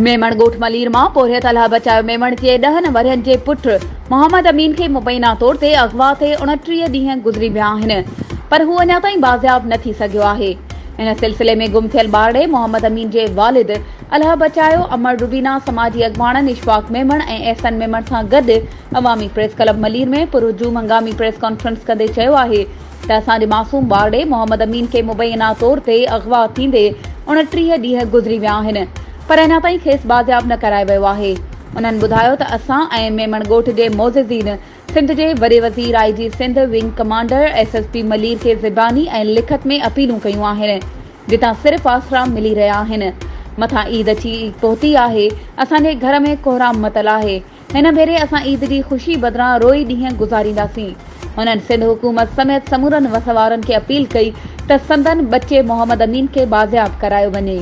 मेमण ॻोठ मलीर मां पोरियत अलाह बचायो मेमण जे 10 वरनि जे पुट मोहम्मद अमीन खे मुबैना तौर ते अगवा थे 29 ॾींहं गुज़री विया आहिनि, पर हू अञा ताईं बाज़ियाब न थी सघियो आहे। इन सिलसिले में गुम थियल ॿारड़े मोहम्मद अमीन जे वालिद अलाह बचायो अमर रुबीना समाजी अॻवान इशफाक मेमण ऐं एहसन मेमण सां गॾु अवामी प्रेस क्लब मलीर में पुरजूम हंगामी प्रेस कॉन्फ्रेंस कंदे चयो आहे त असांजे मासूम ॿारड़े मोहम्मद अमीन खे मुबैना तौर ते अगवा थींदे 29 ॾींहं गुज़री विया आहिनि, पर अञा ताईं खेसि बाज़ियाब न करायो वियो आहे। उन्हनि ॿुधायो त असां ऐं मेमण ॻोठ जे मोज़िज़ीन सिंध जे वॾे वज़ीर IG Sindh wing commander SSP Malir खे ज़बानी ऐं लिखत में अपीलूं कयूं आहिनि, जितां सिर्फ़ आसरा मिली रहिया आहिनि। मथां ईद अची पहुती आहे, असांजे घर में कोहराम मतल आहे। हिन भेरे असां ईद जी ख़ुशी बदिरां रोई ॾींहं गुज़ारींदासीं। हुननि सिंध हुकूमत समेत समूरनि वसवारनि खे अपील कई त संदन बचे मोहम्मद अमीन खे बाज़ियाब करायो वञे।